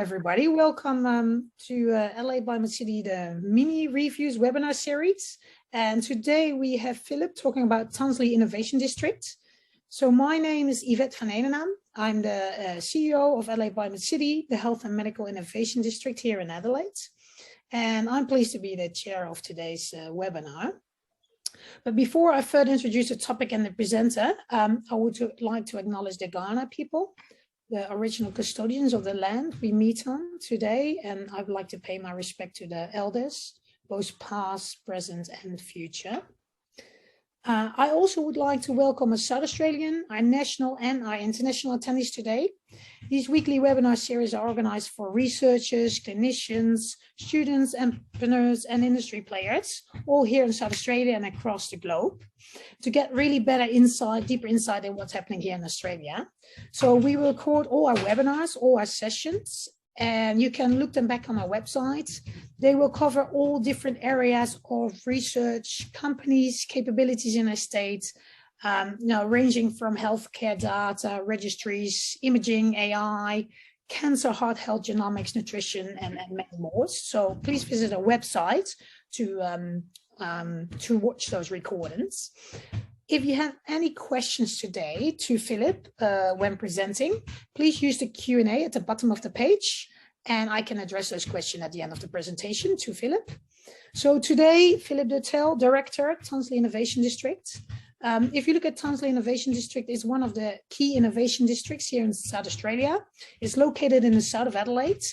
everybody. Welcome to Adelaide BioMed City, the Minireviews webinar series. And today we have Philipp talking about Tonsley Innovation District. So my name is Yvette van Eenennaam. I'm the CEO of Adelaide BioMed City, the Health and Medical Innovation District here in Adelaide. And I'm pleased to be the chair of today's webinar. But before I further introduce the topic and the presenter, I would like to acknowledge the Ghana people, the original custodians of the land we meet on today, and I would like to pay my respect to the elders, both past, present and future. I also would like to welcome a South Australian, our national and our international attendees today. These weekly webinar series are organized for researchers, clinicians, students, entrepreneurs and industry players, all here in South Australia and across the globe, to get really better insight, deeper insight in what's happening here in Australia. So we will record all our webinars, all our sessions, and you can look them back on our website. They will cover all different areas of research, companies, capabilities in our state, ranging from healthcare data, registries, imaging, AI, cancer, heart health, genomics, nutrition, and many more. So please visit our website to watch those recordings. If you have any questions today to Philipp when presenting, please use the Q&A at the bottom of the page, and I can address those questions at the end of the presentation to Philipp. So today, Philipp Dautel, Director, Tonsley Innovation District. If you look at Tonsley Innovation District, it's one of the key innovation districts here in South Australia. It's located in the south of Adelaide.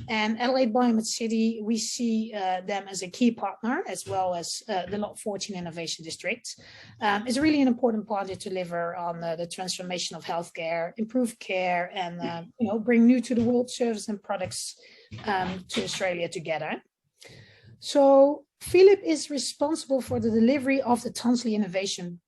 And Adelaide BioMed City, we see them as a key partner, as well as the Lot 14 Innovation District. It's really an important part to deliver on the transformation of healthcare, improve care, and bring new to the world service and products to Australia together. So Philipp is responsible for the delivery of the Tonsley Innovation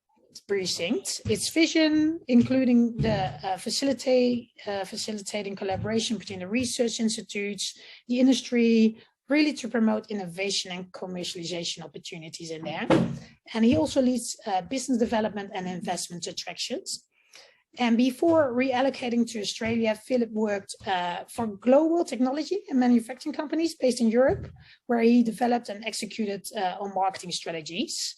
Precinct, its vision, including the facilitating collaboration between the research institutes, the industry, really to promote innovation and commercialization opportunities in there. And he also leads business development and investment attractions. And before reallocating to Australia, Philipp worked for global technology and manufacturing companies based in Europe, where he developed and executed on marketing strategies.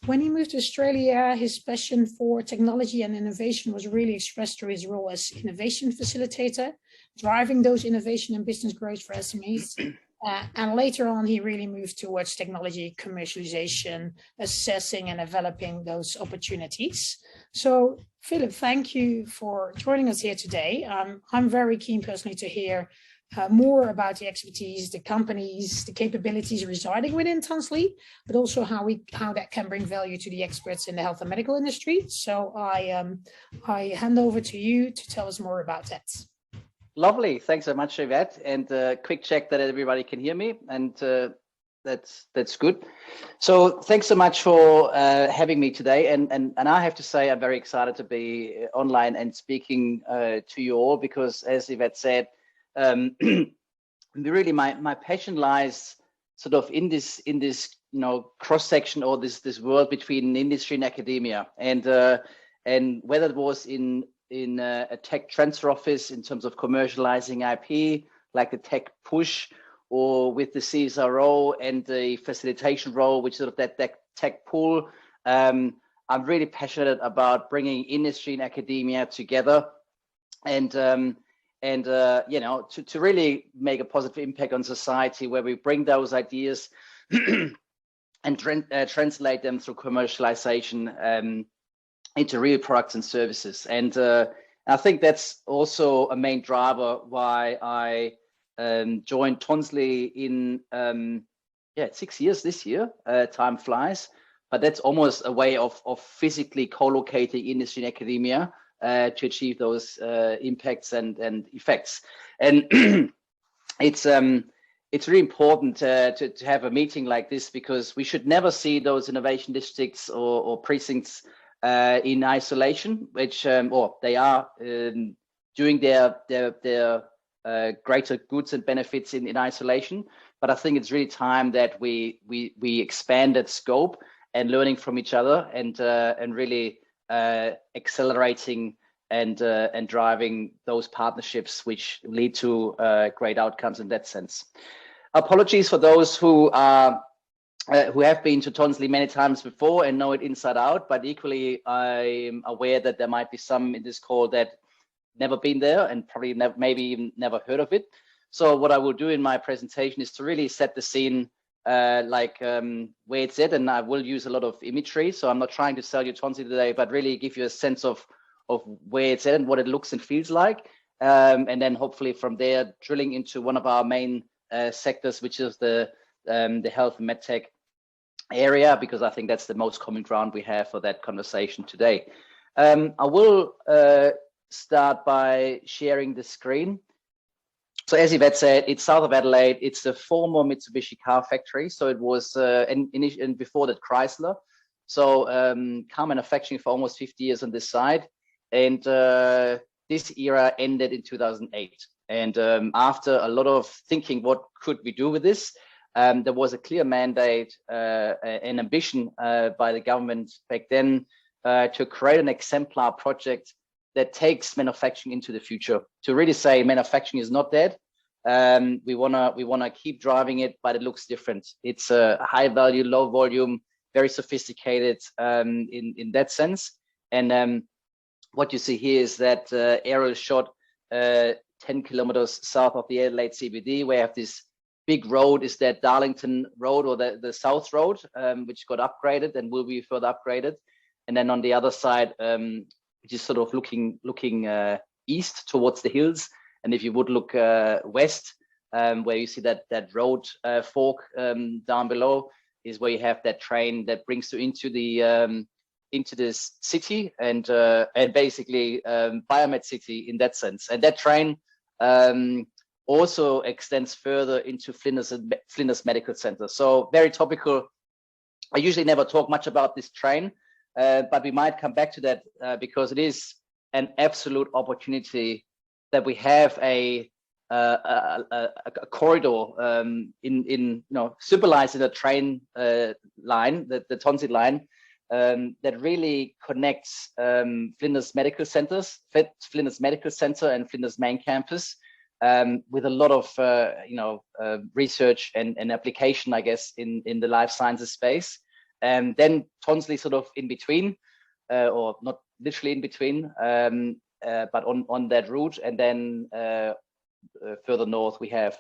When he moved to Australia, his passion for technology and innovation was really expressed through his role as innovation facilitator, driving those innovation and business growth for SMEs. And later on, he really moved towards technology commercialization, assessing and developing those opportunities. So, Philipp, thank you for joining us here today. I'm very keen personally to hear more about the expertise, the companies, the capabilities residing within Tonsley, but also how that can bring value to the experts in the health and medical industry. So I hand over to you to tell us more about that. Lovely. Thanks so much, Yvette. And quick check that everybody can hear me. And that's good. So thanks so much for having me today. And I have to say, I'm very excited to be online and speaking to you all, because as Yvette said, really my passion lies sort of in this cross section, or this world between industry and academia, and whether it was in a tech transfer office in terms of commercializing IP, like the tech push, or with the CSRO and the facilitation role, which sort of that tech pull. I'm really passionate about bringing industry and academia together, and to really make a positive impact on society, where we bring those ideas and translate them through commercialization into real products and services. And I think that's also a main driver why I joined Tonsley in 6 years this year. Time flies, but that's almost a way of physically co-locating industry and academia to achieve those impacts and effects. And it's really important to have a meeting like this, because we should never see those innovation districts or precincts in isolation, which or they are doing their greater goods and benefits in isolation. But I think it's really time that we expand that scope and learning from each other, and really accelerating and driving those partnerships which lead to great outcomes in that sense. Apologies for those who have been to Tonsley many times before and know it inside out, but equally I'm aware that there might be some in this call that never been there and probably maybe even never heard of it. So what I will do in my presentation is to really set the scene where it's at, and I will use a lot of imagery. So I'm not trying to sell you Tonsley today, but really give you a sense of where it's at and what it looks and feels like. And then hopefully from there, drilling into one of our main sectors, which is the health and medtech area, because I think that's the most common ground we have for that conversation today. I will start by sharing the screen. So as Yvette said, it's south of Adelaide. It's the former Mitsubishi car factory. So it was, and before that, Chrysler. So car manufacturing for almost 50 years on this side. And this era ended in 2008. And after a lot of thinking, what could we do with this? There was a clear mandate and ambition by the government back then to create an exemplar project that takes manufacturing into the future, to really say manufacturing is not dead. We wanna keep driving it, but it looks different. It's a high value, low volume, very sophisticated in that sense. And what you see here is that aerial shot 10 kilometers south of the Adelaide CBD, where you have this big road, is that Darlington Road, or the South Road, which got upgraded and will be further upgraded. And then on the other side, which is sort of looking east towards the hills. And if you would look west, where you see that road fork down below, is where you have that train that brings you into this city and basically BioMed city in that sense. And that train also extends further into Flinders Medical Center. So very topical. I usually never talk much about this train, but we might come back to that because it is an absolute opportunity that we have a corridor symbolized in a train line, the Tonsley line, that really connects Flinders Medical Center and Flinders main campus with a lot of research and application, I guess, in the life sciences space. And then Tonsley sort of in between, or not literally in between, but on that route. And then further north, we have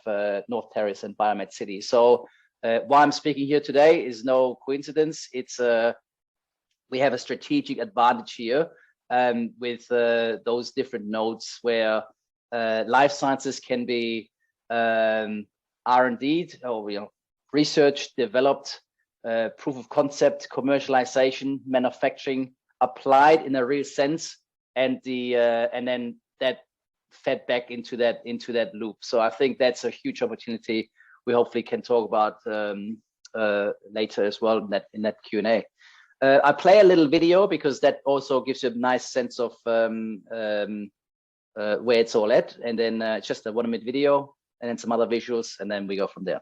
North Terrace and BioMed City. So why I'm speaking here today is no coincidence. It's we have a strategic advantage here with those different nodes where life sciences can be R&D or research, developed, proof of concept, commercialization, manufacturing, applied in a real sense, and then that fed back into that loop. So I think that's a huge opportunity we hopefully can talk about later as well in that Q&A. I play a little video because that also gives you a nice sense of where it's all at, and then just a 1-minute video and then some other visuals, and then we go from there.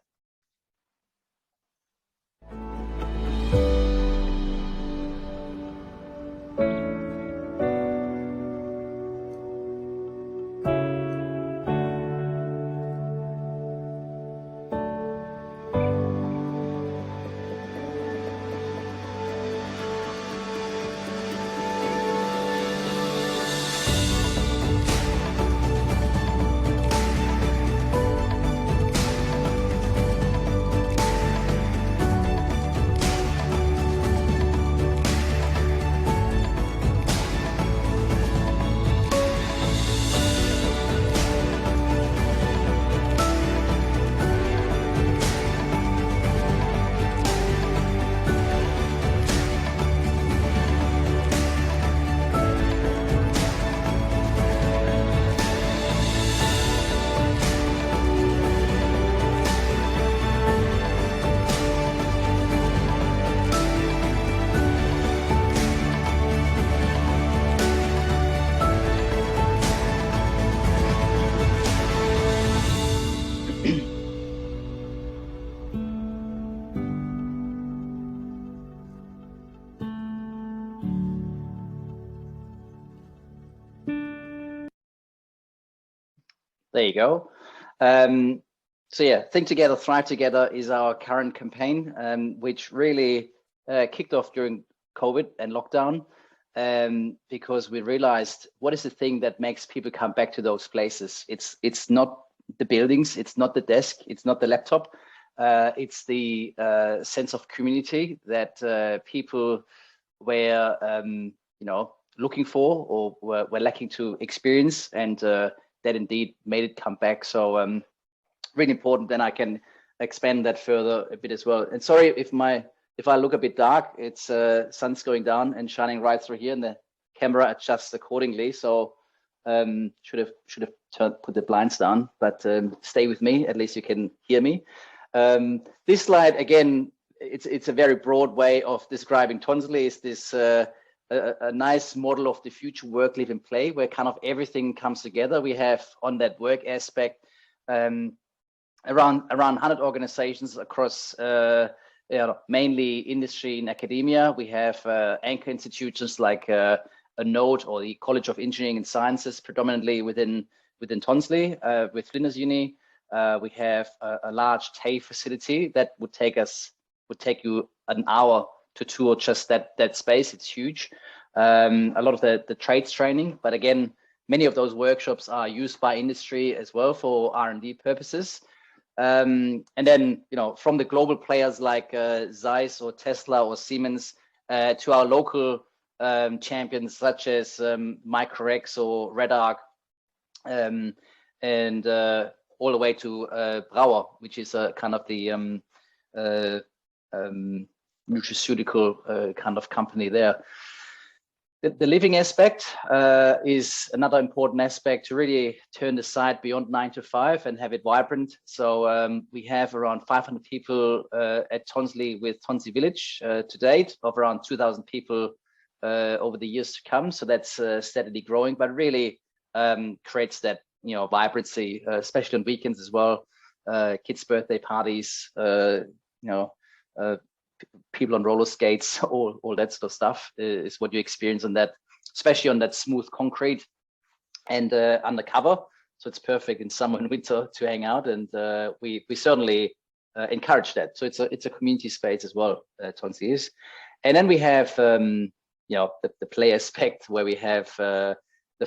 There you go. So yeah, Think Together, Thrive Together is our current campaign, which really kicked off during COVID and lockdown, because we realized what is the thing that makes people come back to those places. It's not the buildings, it's not the desk, it's not the laptop, it's the sense of community that people were looking for or were lacking to experience, and that indeed made it come back. So really important. Then I can expand that further a bit as well. And sorry if I look a bit dark, it's sun's going down and shining right through here, and the camera adjusts accordingly. So should have put the blinds down, but stay with me, at least you can hear me. This slide, again, it's a very broad way of describing Tonsley. Is this a nice model of the future work, live and play, where kind of everything comes together. We have on that work aspect around 100 organizations across mainly industry and academia. We have anchor institutions like a Node or the College of Engineering and Sciences, predominantly within Tonsley, with Flinders Uni. We have a large TAFE facility that would take you an hour to tour just that space. It's huge. A lot of the trades training, but again, many of those workshops are used by industry as well for R&D purposes. And then, from the global players like Zeiss or Tesla or Siemens to our local champions such as Microrex or RedArc, and all the way to Brauer, which is a kind of the nutraceutical kind of company there. The living aspect is another important aspect to really turn the site beyond 9 to 5 and have it vibrant. So we have around 500 people at Tonsley with Tonsley Village to date, of around 2,000 people over the years to come. So that's steadily growing, but really creates that vibrancy, especially on weekends as well. Kids' birthday parties, people on roller skates, all that sort of stuff is what you experience on that, especially on that smooth concrete and undercover. So it's perfect in summer and winter to hang out, and we certainly encourage that. So it's a community space as well, Tonsley is. And then we have the play aspect, where we have the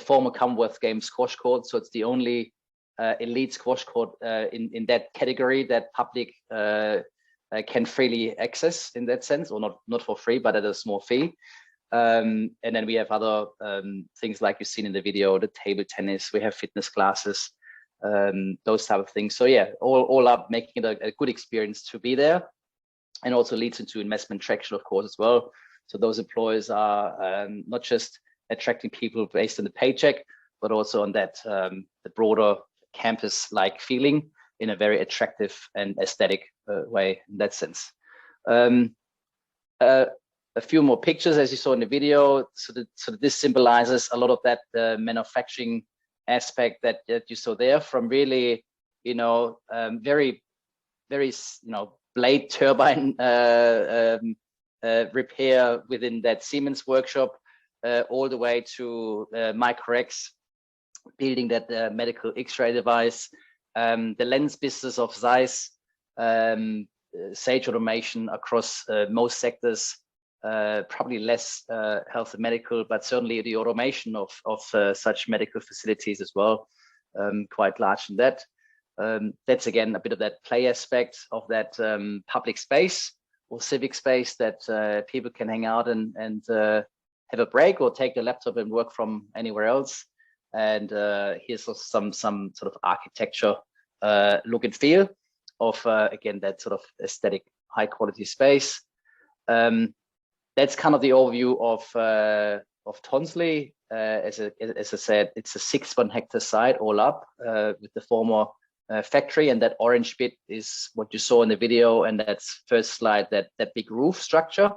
former Commonwealth Games squash court. So it's the only elite squash court in that category that public can freely access in that sense, or not for free, but at a small fee. And then we have other things like you've seen in the video, the table tennis, we have fitness classes, those type of things. So yeah, all up, making it a good experience to be there, and also leads into investment traction, of course, as well. So those employers are not just attracting people based on the paycheck, but also on that the broader campus-like feeling in a very attractive and aesthetic way in that sense. A few more pictures, as you saw in the video. So this symbolizes a lot of that manufacturing aspect that you saw there, from really, very, very, blade turbine repair within that Siemens workshop, all the way to Microrex building that medical X-ray device, the lens business of Zeiss, Sage automation across most sectors, probably less health and medical, but certainly the automation of such medical facilities as well, quite large in that. That's again a bit of that play aspect of that public space or civic space that people can hang out and have a break, or take their laptop and work from anywhere else. And here's some sort of architecture look and feel of again that sort of aesthetic, high quality space. That's kind of the overview of Tonsley. As I said, it's a 61 hectare site all up with the former factory, and that orange bit is what you saw in the video, and that's first slide, that big roof structure.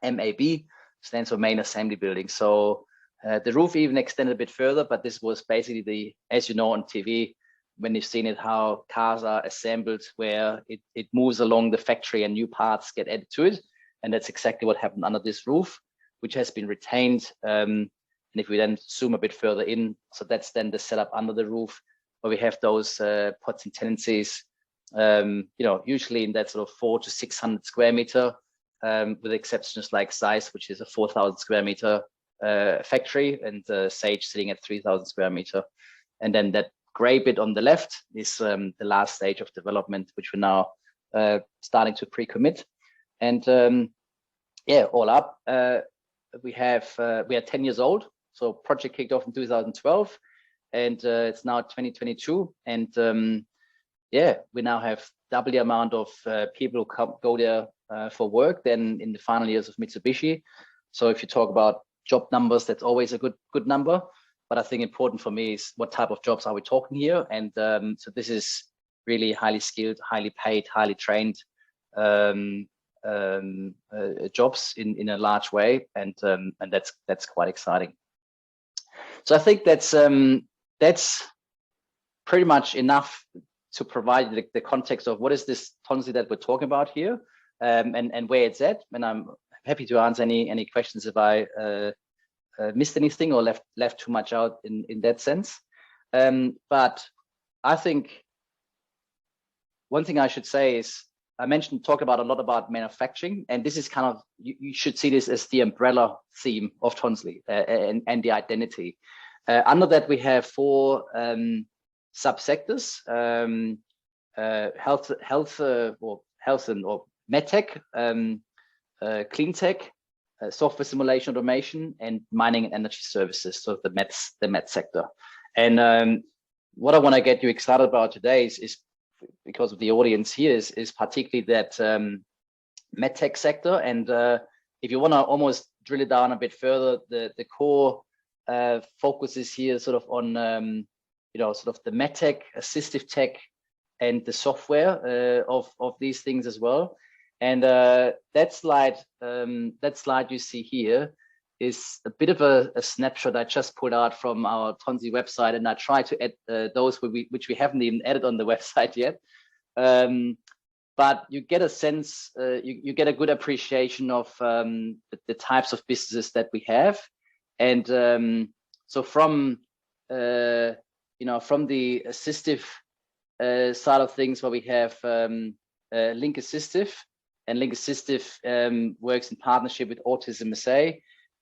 MAB stands for main assembly building. So the roof even extended a bit further, but this was basically as you know on TV, when you've seen it, how cars are assembled, where it moves along the factory and new parts get added to it. And that's exactly what happened under this roof, which has been retained. And if we then zoom a bit further in, so that's then the setup under the roof, where we have those pods and tenancies, usually in that sort of 400 to 600 square meter, with exceptions like Zeiss, which is a 4,000 square meter factory, and Sage sitting at 3,000 square meter. And then that gray bit on the left is the last stage of development, which we're now starting to pre-commit. And all up, we are 10 years old. So project kicked off in 2012, and it's now 2022. And we now have double the amount of people who go there for work than in the final years of Mitsubishi. So if you talk about job numbers, that's always a good number. But I think important for me is what type of jobs are we talking here? And so this is really highly skilled, highly paid, highly trained jobs in a large way, and that's quite exciting. So I think that's pretty much enough to provide the context of what is this Tonsley that we're talking about here, and where it's at. And I'm happy to answer any questions if I missed anything or left too much out in that sense. But I think one thing I should say is I talked about a lot about manufacturing, and this is kind of, you should see this as the umbrella theme of Tonsley and the identity. Under that, we have 4 subsectors: health or medtech, clean tech, software simulation automation, and mining and energy services. So the med sector. And what I want to get you excited about today is because of the audience here is particularly that medtech sector. And if you want to almost drill it down a bit further, the core focus is here sort of on sort of the medtech, assistive tech, and the software of these things as well. And that slide you see here is a bit of a snapshot I just pulled out from our Tonsley website, and I try to add those which we haven't even added on the website yet. But you get a sense, you get a good appreciation of the types of businesses that we have. And so from the assistive side of things, where we have Link Assistive, and Link Assistive works in partnership with Autism SA.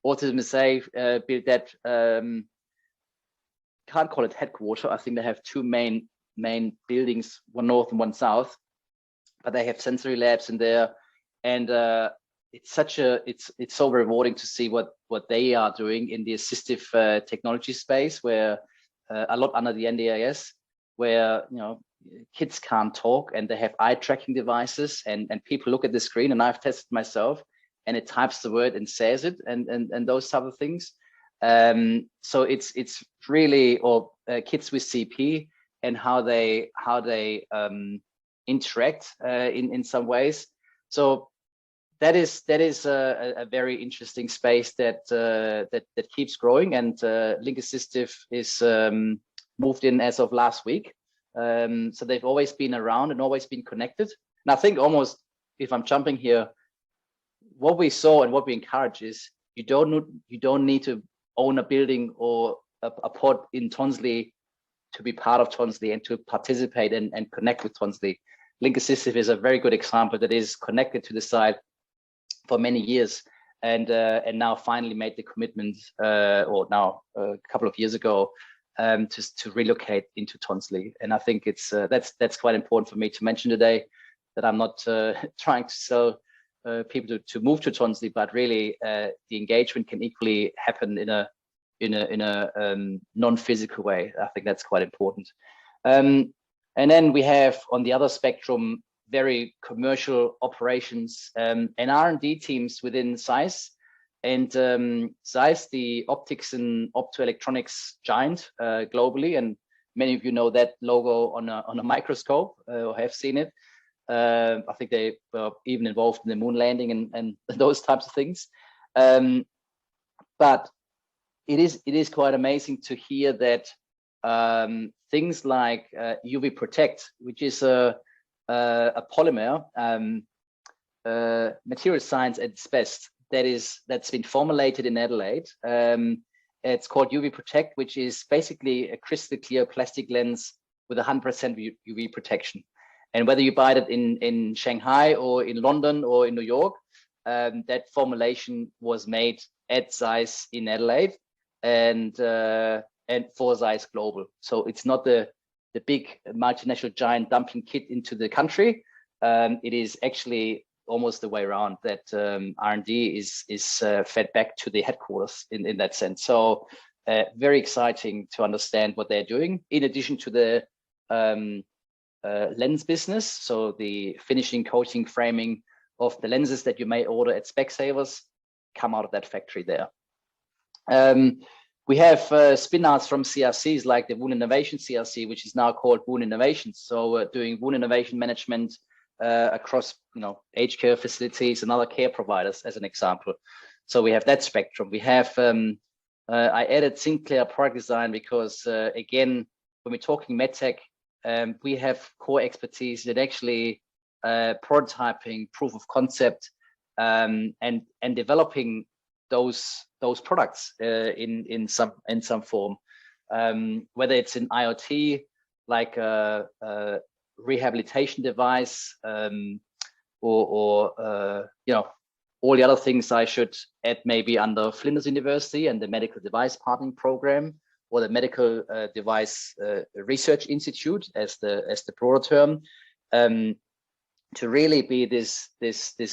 Autism SA built that, can't call it headquarter. I think they have 2 main buildings, one north and one south, but they have sensory labs in there. And it's so rewarding to see what they are doing in the assistive technology space, where a lot under the NDIS, where kids can't talk and they have eye tracking devices, and people look at the screen, and I've tested myself, and it types the word and says it, and those type of things. So it's really, or kids with CP and how they interact in some ways. So that is a very interesting space that keeps growing, and Link Assistive is moved in as of last week. So they've always been around and always been connected. And I think almost, if I'm jumping here, what we saw and what we encourage is you don't need to own a building or a pod in Tonsley to be part of Tonsley and to participate and connect with Tonsley. Link Assistive is a very good example that is connected to the site for many years, and now finally made the commitment, or now a couple of years ago, to relocate into Tonsley. And I think it's that's quite important for me to mention today, that I'm not trying to sell people to move to Tonsley, but really the engagement can equally happen in a non-physical way. I think that's quite important. And then we have, on the other spectrum, very commercial operations and R&D teams within Zeiss. And Zeiss, the optics and optoelectronics giant globally, and many of you know that logo on a microscope or have seen it. I think they were even involved in the moon landing and those types of things. But it is quite amazing to hear that things like UV Protect, which is a polymer, material science at its best, that's been formulated in Adelaide. It's called UV Protect, which is basically a crystal clear plastic lens with 100% UV protection. And whether you buy it in Shanghai or in London or in New York, that formulation was made at Zeiss in Adelaide and for Zeiss Global. So it's not the big multinational giant dumping kit into the country. It is actually almost the way around, that R&D is fed back to the headquarters in that sense. So very exciting to understand what they're doing, in addition to the lens business. So the finishing, coating, framing of the lenses that you may order at Specsavers come out of that factory there. We have spin-outs from CRCs like the Wound Innovation CRC, which is now called Wound Innovations. So doing wound innovation management across, aged care facilities and other care providers, as an example. So we have that spectrum. We have, I added Sinclair product design because, again, when we're talking medtech, we have core expertise in actually prototyping, proof of concept, and developing those products in some form, whether it's in IoT, like a rehabilitation device, or all the other things I should add maybe under Flinders University and the Medical Device Partnering Program, or the Medical Device Research Institute as the broader term, to really be this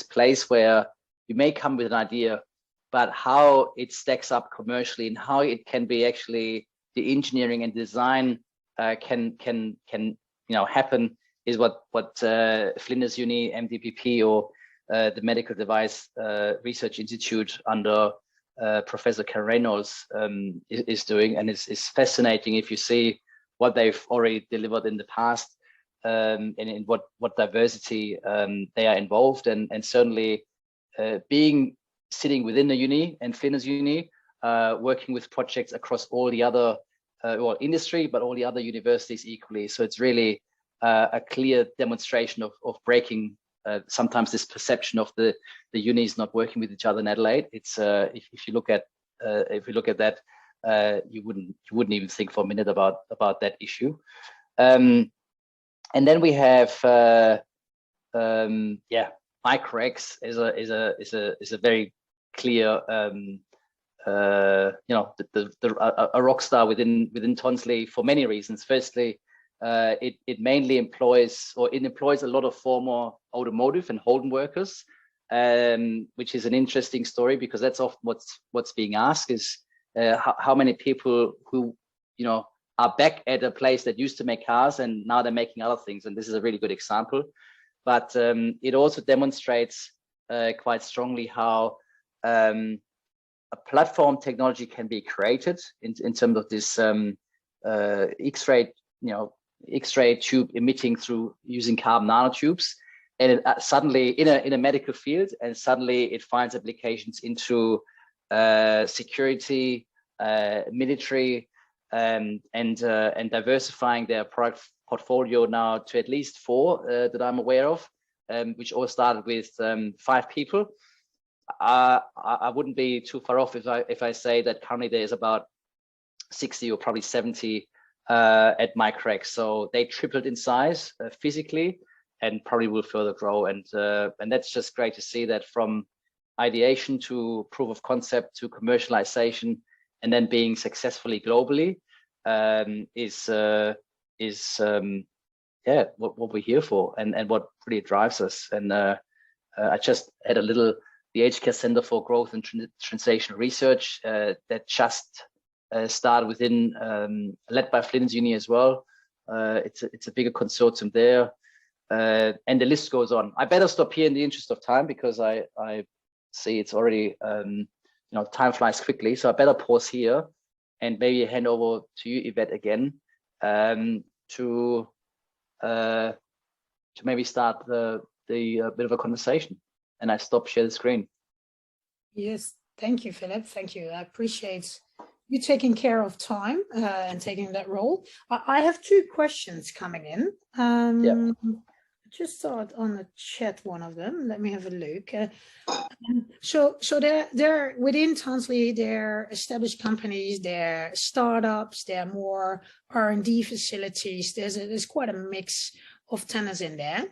place where you may come with an idea, but how it stacks up commercially and how it can be actually the engineering and design can happen is what Flinders Uni, MDPP, or the Medical Device Research Institute under Professor Karen Reynolds is doing, and it's fascinating if you see what they've already delivered in the past, and in what diversity they are involved, and certainly sitting within the uni and Flinders Uni, working with projects across all the other industry, but all the other universities equally. So it's really a clear demonstration of breaking sometimes this perception of the unis not working with each other in Adelaide. It's if you look at that, you wouldn't even think for a minute about that issue. And then we have Micro-X is a very clear a rock star within Tonsley for many reasons. Firstly, it mainly employs a lot of former automotive and Holden workers, which is an interesting story, because that's often what's being asked is how many people who are back at a place that used to make cars and now they're making other things, and this is a really good example. But it also demonstrates quite strongly how a platform technology can be created in terms of this X-ray tube emitting through using carbon nanotubes, and it, suddenly in a medical field, and suddenly it finds applications into security, military, and diversifying their product portfolio now to at least 4 that I'm aware of, which all started with 5 people. I wouldn't be too far off if I say that currently there's about 60 or probably 70 at Micro-X. So they tripled in size physically, and probably will further grow. And that's just great to see that from ideation to proof of concept to commercialization, and then being successfully globally is what we're here for, and what really drives us. And I just had the Aged Care Center for Growth and Translational Research that just started within, led by Flinders Uni as well. It's a bigger consortium there, and the list goes on. I better stop here in the interest of time, because I see it's already time flies quickly. So I better pause here and maybe hand over to you, Yvette, again, to maybe start the bit of a conversation. And I stop share the screen. Yes, thank you, Philip. Thank you. I appreciate you taking care of time and taking that role. I have 2 questions coming in. just saw it on the chat, one of them. Let me have a look. So they're within Tonsley, they're established companies, they're startups, they're more R&D facilities. There's quite a mix of tenants in there.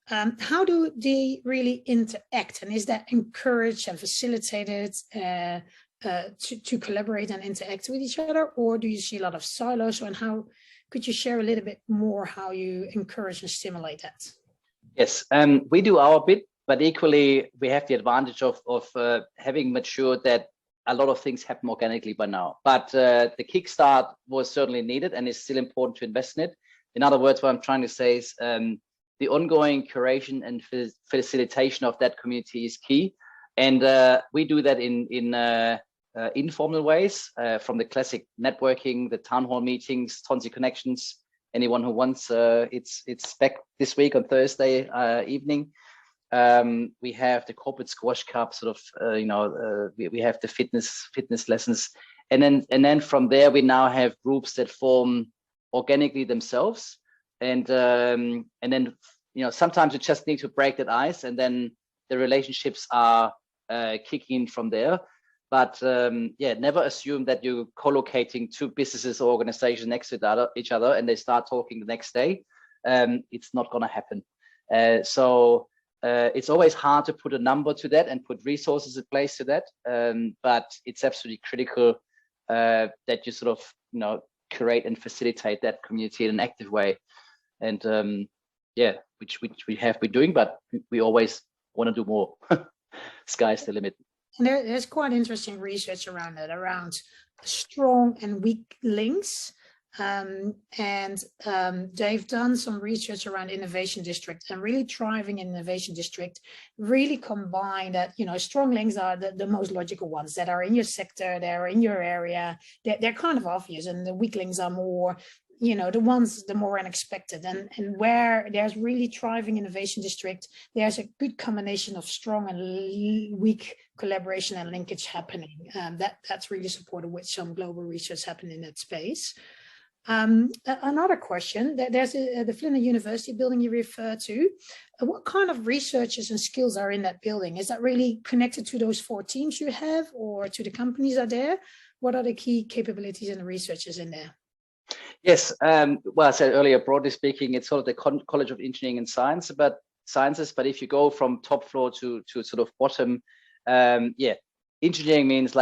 How do they really interact, and is that encouraged and facilitated to collaborate and interact with each other, or do you see a lot of silos? And how could you share a little bit more how you encourage and stimulate that? Yes, we do our bit, but equally we have the advantage of having matured that a lot of things happen organically by now. But the kickstart was certainly needed and is still important to invest in it. In other words, what I'm trying to say is the ongoing curation and facilitation of that community is key. And we do that in informal ways, from the classic networking, the town hall meetings, Tonsley Connections. Anyone who wants, it's back this week on Thursday evening. We have the corporate squash cup, sort of, we have the fitness lessons, and then from there we now have groups that form organically themselves, and then sometimes you just need to break that ice, and then the relationships are kicking in from there. But never assume that you're co-locating two businesses or organizations next to each other and they start talking the next day. It's not going to happen. So it's always hard to put a number to that and put resources in place to that. But it's absolutely critical that you sort of curate and facilitate that community in an active way. And which we have been doing, but we always want to do more. Sky's the limit. And there's quite interesting research around that, around strong and weak links. And they've done some research around Innovation District, and really thriving in Innovation District really combine that, strong links are the most logical ones that are in your sector, they're in your area, they're kind of obvious, and the weak links are more, the more unexpected, and where there's really thriving Innovation District, there's a good combination of strong and weak collaboration and linkage happening. That's really supported with some global research happening in that space. Another question, there's the Flinders University building you refer to. What kind of researchers and skills are in that building? Is that really connected to those 4 teams you have, or to the companies are there? What are the key capabilities and the researchers in there? Yes, well, I said earlier, broadly speaking, it's sort of the College of Engineering and Sciences, but if you go from top floor to sort of bottom, engineering means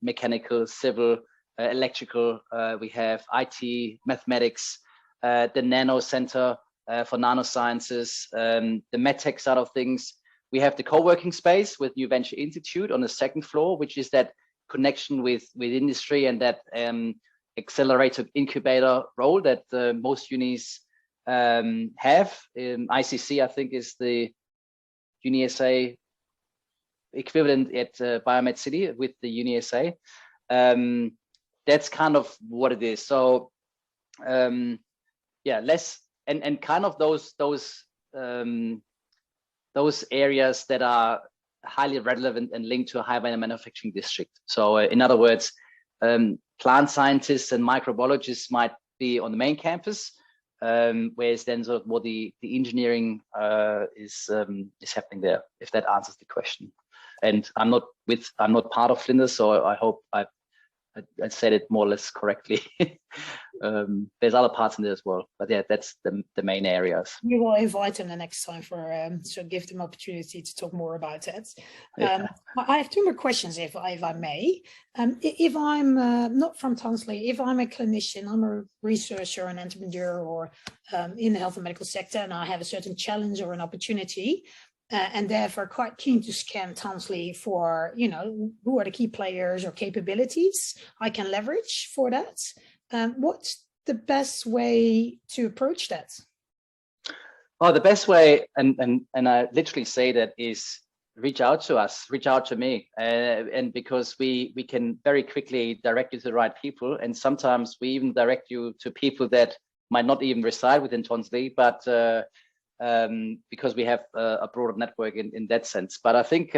mechanical, civil, electrical. We have IT, mathematics, the Nano Center for Nanosciences, the MedTech side of things. We have the co-working space with New Venture Institute on the 2nd floor, which is that connection with industry and that accelerator incubator role that most unis have. ICC, I think, is the UniSA equivalent at BioMed City with the UniSA. That's kind of what it is. So less and kind of those areas that are highly relevant and linked to a high value manufacturing district. So in other words, plant scientists and microbiologists might be on the main campus, whereas then sort of more the engineering is happening there, if that answers the question. And I'm not part of Flinders, so I hope I said it more or less correctly. There's other parts in there as well, but yeah, that's the main areas. We will invite them the next time so give them opportunity to talk more about it. I have 2 more questions, if I may. If I'm not from Tonsley, if I'm a clinician, I'm a researcher, an entrepreneur, or in the health and medical sector, and I have a certain challenge or an opportunity, and therefore quite keen to scan Tonsley for, who are the key players or capabilities I can leverage for that. What's the best way to approach that? Well, the best way, and I literally say that, is reach out to us, reach out to me, and because we can very quickly direct you to the right people, and sometimes we even direct you to people that might not even reside within Tonsley, but because we have a broader network in that sense. But I think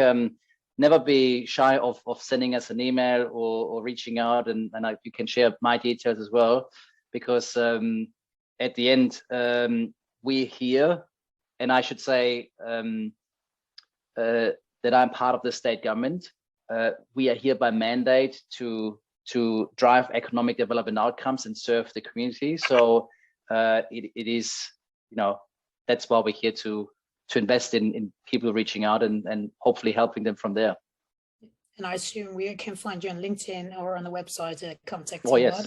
never be shy of sending us an email or reaching out, and you can share my details as well, because at the end, we're here, and I should say that I'm part of the state government. We are here by mandate to drive economic development outcomes and serve the community. So it is, that's why we're here to invest in people reaching out and hopefully helping them from there. And I assume we can find you on LinkedIn or on the website at contact. Oh, yes.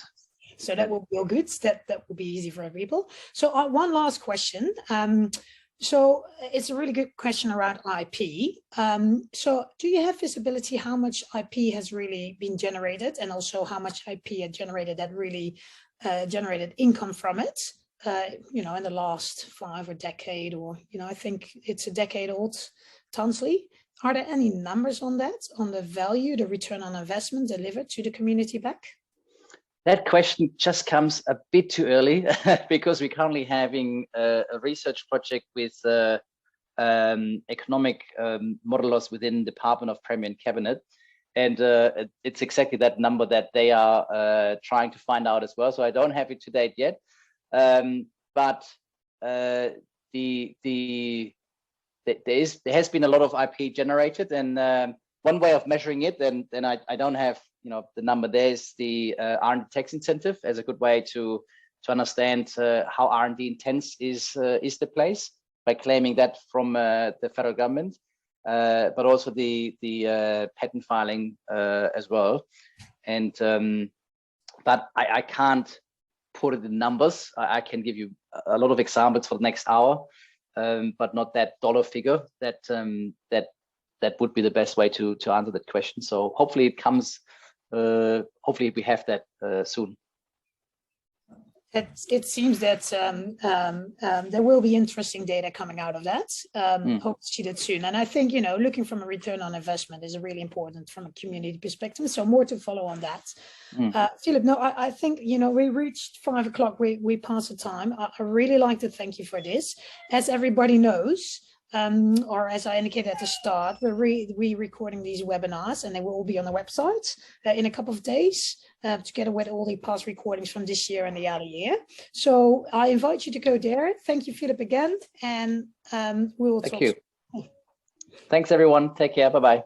So that will be all good. That will be easy for people. So one last question. So it's a really good question around IP. So do you have visibility how much IP has really been generated, and also how much IP had generated that really generated income from it? In the last 5 or decade, or I think it's a decade old, Tonsley. Are there any numbers on that, on the value, the return on investment delivered to the community back? That question just comes a bit too early because we're currently having a research project with economic modelers within the Department of Premier and Cabinet. And it's exactly that number that they are trying to find out as well. So I don't have it to date yet. But there has been a lot of IP generated, and one way of measuring it, and I don't have the number there, is the R&D tax incentive as a good way to understand how R&D intense is the place, by claiming that from the federal government, but also the patent filing as well. And but I can't put it in numbers. I can give you a lot of examples for the next hour, but not that dollar figure. That would be the best way to answer that question. So hopefully it comes. Hopefully we have that soon. It seems that there will be interesting data coming out of that. Hope to see that soon. And I think, looking from a return on investment is really important from a community perspective. So more to follow on that. Philipp, no, I think, we reached 5 o'clock. We passed the time. I really like to thank you for this. As everybody knows, or as I indicated at the start, we're recording these webinars, and they will all be on the website in a couple of days, together with all the past recordings from this year and the other year. So I invite you to go there. Thank you, Philipp, again, and we will talk. Thank you. Thanks, everyone. Take care. Bye-bye.